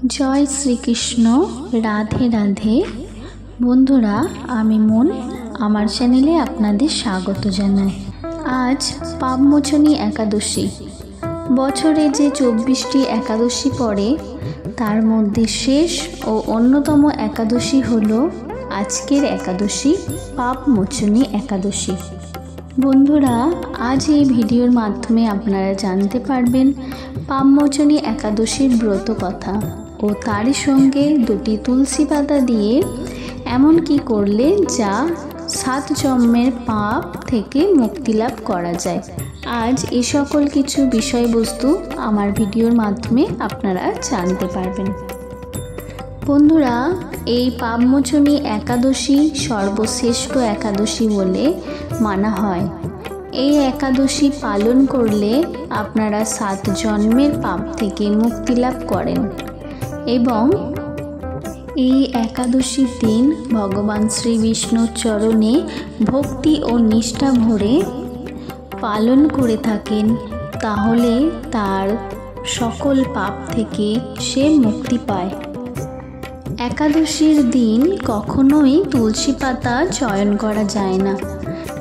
जय श्रीकृष्ण राधे राधे बंधुरा आमी मन आमार चैनेले आपनादेर स्वागत जानाई। आज पापमोचनी एकादशी बछरे जे 24टी एकादशी पड़े तार मध्य शेष और अन्यतम एकादशी हलो आजकेर एकादशी पापमोचनी एकादशी। बंधुरा आज ये भिडियोर माध्यमे आपनारा जानते पारबेन पापमोचनी एकादशीर व्रत कथा और तार संगे दुटी तुलसी पाता दिए एमन की करले जा 7 जन्मेर पाप थेके मुक्ति लाभ करा जाए। आज ए सकल किछु विषयबस्तु आमार भिडियोर माध्यमे आपनारा जानते पारबेन। बंधुरा এই পাপমোচনী একাদশী সর্বশ্রেষ্ঠ একাদশী বলে মানা হয়। এই একাদশী পালন করলে আপনারা 7 জন্মের পাপ থেকে মুক্তি লাভ করেন এবং এই একাদশীর দিন ভগবান শ্রী বিষ্ণুর চরণে ভক্তি ও নিষ্ঠা ভরে পালন করে থাকেন তাহলে তার সকল পাপ থেকে সে মুক্তি পায়। एकादशीर दिन कखनोई तुलसी पाता चयन करा जाए ना,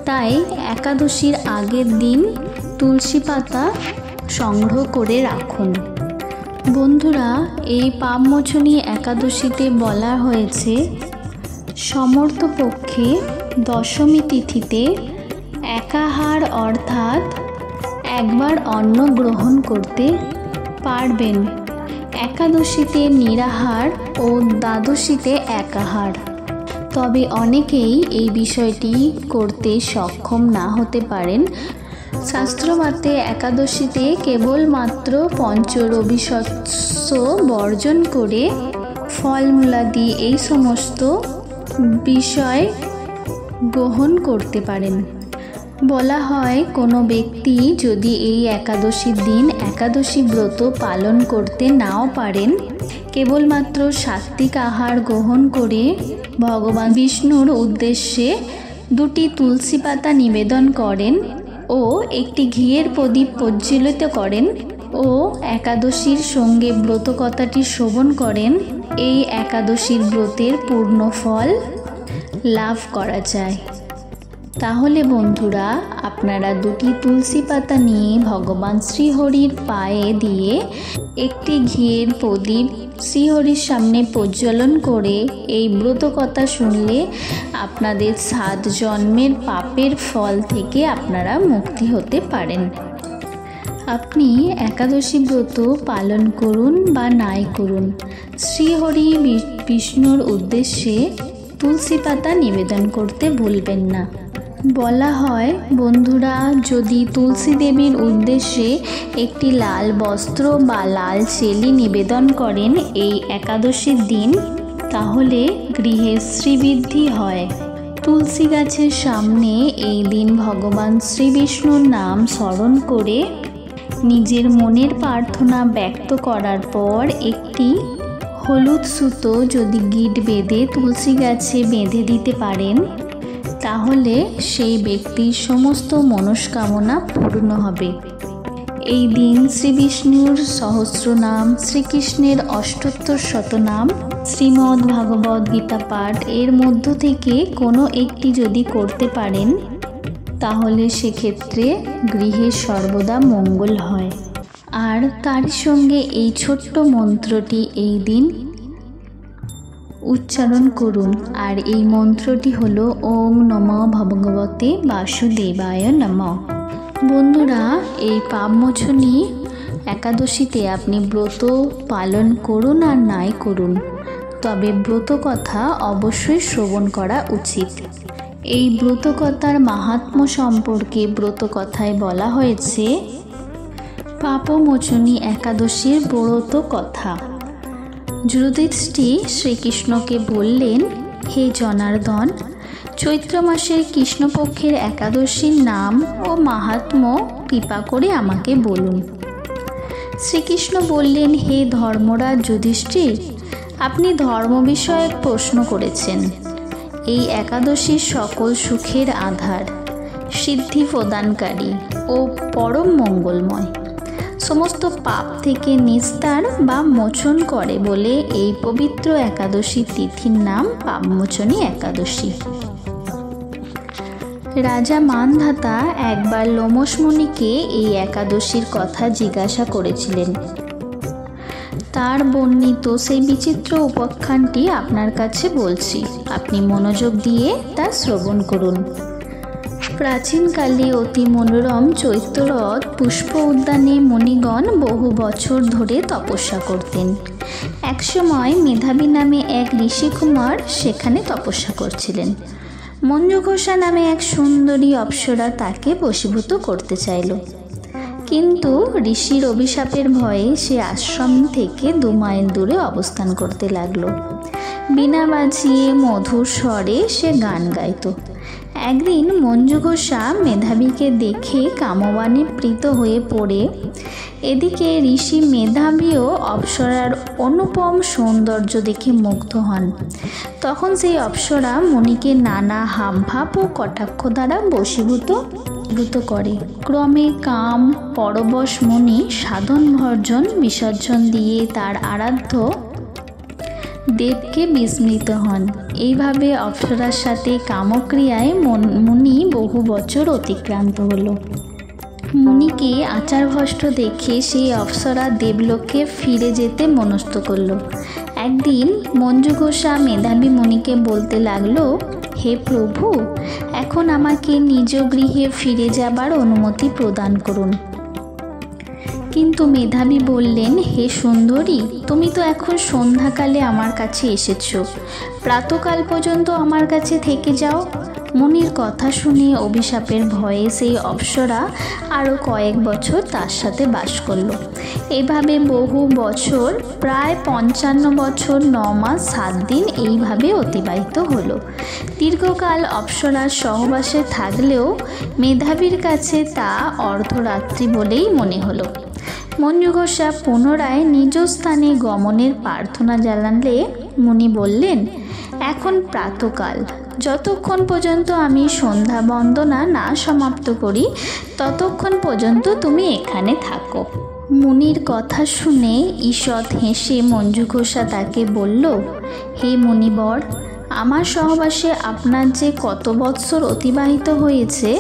ताई एकादशीर आगेर दिन तुलसी पाता संग्रह करे राखुन। बंधुरा এই পাপমোচনী एकादशीते बला হয়েছে समर्थपक्षे दशमी तिथिते एकाहार अर्थात एकबार अन्न ग्रहण करते पारबेन, एकादशीते निराहार और द्वादशीते एकाहार। तबे अनेकेई এই বিষয়টি করতে সক্ষম না হতে পারেন। শাস্ত্রমতে একাদশীতে কেবলমাত্র পঞ্চরবিশস্য বর্জন করে ফলমূলাদি এই সমস্ত বিষয় গ্রহণ করতে পারেন। বলা হয় কোনো ব্যক্তি যদি এই একাদশীর দিন একাদশী ব্রত পালন করতে নাও পারেন, কেবলমাত্র সাত্বিক আহার গ্রহণ করে ভগবান বিষ্ণুর উদ্দেশ্যে 2টি তুলসী পাতা নিবেদন করেন ও একটি ঘিয়ের প্রদীপ প্রজ্বলিত করেন ও একাদশীর সঙ্গে ব্রত কথাটি শ্রবণ করেন, এই একাদশীর ব্রতের পূর্ণ ফল লাভ করা যায়। তাহলে বন্ধুরা আপনারা 2টি তুলসী পাতা নিয়ে ভগবান শ্রীহরির পায়ে দিয়ে একটি ঘিয়ের প্রদীপ শ্রীহরির সামনে প্রজ্বলন করে এই ব্রত কথা শুনলে আপনাদের 7 জন্মের পাপের ফল থেকে আপনারা মুক্তি হতে পারেন। আপনি একাদশী ব্রত পালন করুন বা নাই করুন, শ্রীহরি বিষ্ণুর উদ্দেশ্যে তুলসী পাতা নিবেদন করতে ভুলবেন না। বলা হয় বন্ধুরা যদি তুলসী দেবীর উদ্দেশ্যে একটি লাল বস্ত্র বা লাল চেলি নিবেদন করেন এই একাদশীর দিন তাহলে গৃহে শ্রীবৃদ্ধি হয়। তুলসী গাছের সামনে এই দিন ভগবান শ্রীবিষ্ণুর নাম স্মরণ করে নিজের মনের প্রার্থনা ব্যক্ত করার পর একটি হলুদ সুতো যদি গিঁট বেঁধে তুলসী গাছে বেঁধে দিতে পারেন তাহলে সেই ব্যক্তির সমস্ত মনস্কামনা পূর্ণ হবে। এই দিন শ্রী বিষ্ণুর সহস্রনাম, শ্রীকৃষ্ণের অষ্টোত্তর শতনাম, শ্রীমদ্ ভাগবত গীতা পাঠ এর মধ্য থেকে কোনো একটি যদি করতে পারেন তাহলে সেক্ষেত্রে গৃহে সর্বদা মঙ্গল হয়। আর তার সঙ্গে এই ছোট্ট মন্ত্রটি এই দিন উচ্চারণ করুন, আর এই মন্ত্রটি হলো ওম নমঃ ভগবতে বাসুদেবায় নমঃ। বন্ধুরা এই পাপমোচনী একাদশীতে আপনি ব্রত পালন করুন আর নাই করুন, তবে ব্রত কথা অবশ্যই শ্রবণ করা উচিত। এই ব্রত কথার মাহাত্ম্য সম্পর্কে ব্রত কথায় বলা হয়েছে পাপমোচনী একাদশীর ব্রত কথা। যুধিষ্ঠির শ্রীকৃষ্ণকে বললেন, হে জনার্দন, চৈত্র মাসের কৃষ্ণপক্ষের একাদশীর নাম ও মাহাত্ম্য কৃপা করে আমাকে বলুন। শ্রীকৃষ্ণ বললেন, হে ধর্মরাজ যুধিষ্ঠির, আপনি ধর্ম বিষয়ক প্রশ্ন করেছেন। এই একাদশী সকল সুখের আধার, সিদ্ধি প্রদানকারী ও পরম মঙ্গলময়। সমস্ত পাপ থেকে নিস্তার বা মোচন করে বলে এই পবিত্র একাদশী তিথির নাম পাপমোচনী একাদশী। রাজা মানধাতা একবার লোমশ মুনিকে এই একাদশীর কথা জিজ্ঞাসা করেছিলেন। তার বর্ণিত সেই বিচিত্র উপাখ্যানটি আপনার কাছে বলছি, আপনি মনোযোগ দিয়ে তা শ্রবণ করুন। প্রাচীনকালে অতি মনোরম চৈত্ররথ পুষ্প উদ্যানে মুনিগণ বহু বছর ধরে তপস্যা করতেন। একসময় মেধাবী নামে এক ঋষিকুমার সেখানে তপস্যা করছিলেন। মঞ্জুঘোষা নামে এক সুন্দরী অপ্সরা তাকে বশীভূত করতে চাইল, কিন্তু ঋষির অভিশাপের ভয়ে সে আশ্রম থেকে 2 মাইল দূরে অবস্থান করতে লাগলো। বীণা বাজিয়ে মধুর স্বরে সে গান গাইত। একদিন মঞ্জুঘোষা মেধাবীকে দেখে কামবাণে প্রীত হয়ে পড়ে এদিকে ঋষি মেধাবীও অপ্সরার অনুপম সৌন্দর্য দেখে মুগ্ধ হন। তখন সেই অপ্সরা মুনিকে নানা হাবভাব ও কটাক্ষ দ্বারা বশীভূত করে। ক্রমে কাম পরবশ মুনি সাধন ভর্জন বিসর্জন দিয়ে তার আরাধ্য দেবকে বিস্মৃত হন। এইভাবে অপ্সরার সাথে কামক্রিয়ায় মুনি বহু বছর অতিক্রান্ত হলো। মুনিকে আচারভ্রষ্ট দেখে সেই অপ্সরা দেবলোকে ফিরে যেতে মনস্থ করল। একদিন মঞ্জুঘোষা মেধাবী মুনিকে বলতে লাগলো, হে প্রভু, এখন আমাকে নিজ গৃহে ফিরে যাবার অনুমতি প্রদান করুন। কিন্তু মেধাবী বললেন, হে সুন্দরী, তুমি তো এখন সন্ধ্যাকালে আমার কাছে এসেছো, প্রাতকাল পর্যন্ত আমার কাছে থেকে যাও। মুনির কথা শুনে অভিশাপের ভয়ে সেই অপ্সরা আরও কয়েক বছর তার সাথে বাস করল। এভাবে বহু বছর, প্রায় 55 বছর 9 মাস 7 দিন এইভাবে অতিবাহিত হলো। দীর্ঘকাল অপ্সরার সহবাসে থাকলেও মেধাবীর কাছে তা অর্ধরাত্রি বলেই মনে হলো। মঞ্জুঘোষা পুনরায় নিজ স্থানে গমনের প্রার্থনা জানালে মুনি বললেন, এখন প্রাতকাল, যতক্ষণ পর্যন্ত আমি সন্ধ্যা বন্দনা না সমাপ্ত করি ততক্ষণ পর্যন্ত তুমি এখানে থাকো। মুনির কথা শুনে ঈষৎ হেসে মঞ্জুঘোষা তাকে বলল, হে মুনিবর, আমার সহবাসে আপনার যে কত বৎসর অতিবাহিত হয়েছে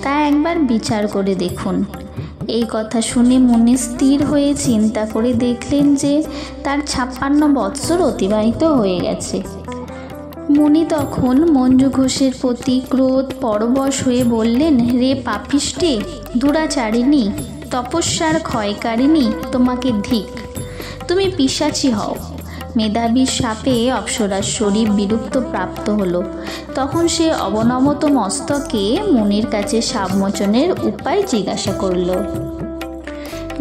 তা একবার বিচার করে দেখুন। এই কথা শুনে মুনি স্থির হয়ে চিন্তা করে দেখলেন যে তার 56 বৎসর অতিবাহিত হয়ে গেছে। মুনি তখন মঞ্জুঘোষের প্রতি ক্রোধ পরবশ হয়ে বললেন, রে পাপিষ্ঠে, দুরাচারিণী, তপস্যার ক্ষয়কারিণী, তোমাকে ধিক, তুমি পিশাচী হও। মেধাবীর শাপে অপ্সরার শরীর বিলুপ্ত প্রাপ্ত হলো। তখন সে অবনমত মস্তকে মুনির কাছে শাপমোচনের উপায় জিজ্ঞাসা করল।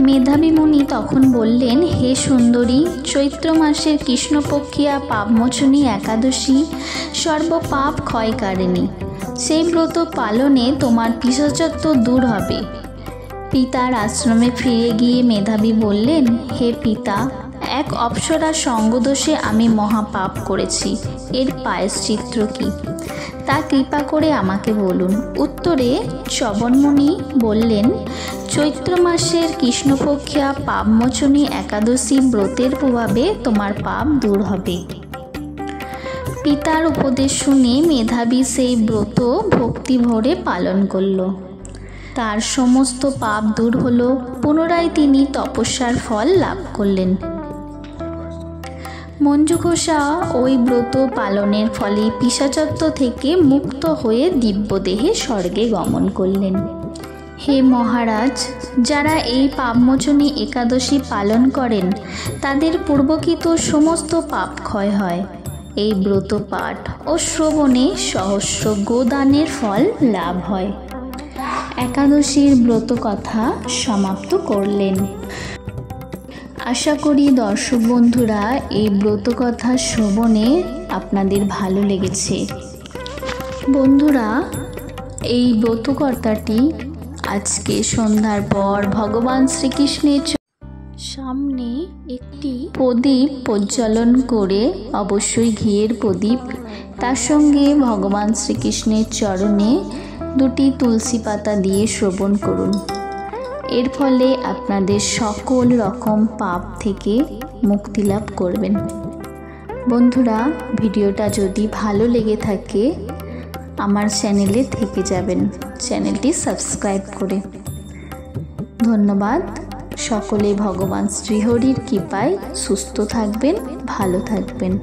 মেধাবী মুনি তখন বললেন, হে সুন্দরী, চৈত্র মাসের কৃষ্ণপক্ষিয়া পাপমোচনী একাদশী সর্বপাপ ক্ষয়কারিণী। সেই ব্রত পালনে তোমার পিশাচত্ব দূর হবে। পিতার আশ্রমে ফিরে গিয়ে মেধাবী বললেন, হে পিতা, এক অপ্সরার সঙ্গদোষে আমি মহাপাপ করেছি, এর প্রায়শ্চিত্ত কি তা কৃপা করে আমাকে বলুন। উত্তরে চ্যবনমুনি বললেন, চৈত্র মাসের কৃষ্ণপক্ষিয়া পাপমোচনী একাদশী ব্রতের প্রভাবে তোমার পাপ দূর হবে। পিতার উপদেশ শুনে মেধাবী সেই ব্রত ভক্তি ভরে পালন করল। তার সমস্ত পাপ দূর হলো। পুনরায় তিনি তপস্যার ফল লাভ করলেন। মঞ্জুঘোষা ওই ব্রত পালনের ফলে পিশাচত্ব থেকে মুক্ত হয়ে দিব্যদেহে স্বর্গে গমন করলেন। হে মহারাজ, যারা এই পাপমোচনী একাদশী পালন করেন তাদের পূর্বকৃত সমস্ত পাপ ক্ষয় হয়। এই ব্রত পাঠ ও শ্রবণে সহস্র গোদানের ফল লাভ হয়। একাদশীর ব্রত কথা সমাপ্ত করলেন। আশা করি দর্শক বন্ধুরা এই ব্রত কথা শ্রবণে আপনাদের ভালো লেগেছে। বন্ধুরা, এই ব্রতকর্তাটি আজকে সন্ধ্যার পর ভগবান শ্রীকৃষ্ণের সামনে একটি প্রদীপ প্রজ্বলন করে, অবশ্যই ঘিয়ের প্রদীপ, তার সঙ্গে ভগবান শ্রীকৃষ্ণের চরণে 2টি তুলসী পাতা দিয়ে শ্রবণ করুন। এর ফলে আপনাদের সকল রকম পাপ থেকে মুক্তি লাভ করবেন। বন্ধুরা, ভিডিওটা যদি ভালো লেগে থাকে আমার চ্যানেলে থেকে যাবেন, চ্যানেলটি সাবস্ক্রাইব করে। ধন্যবাদ। সকলে ভগবান শ্রীহরির কৃপায় সুস্থ থাকবেন, ভালো থাকবেন।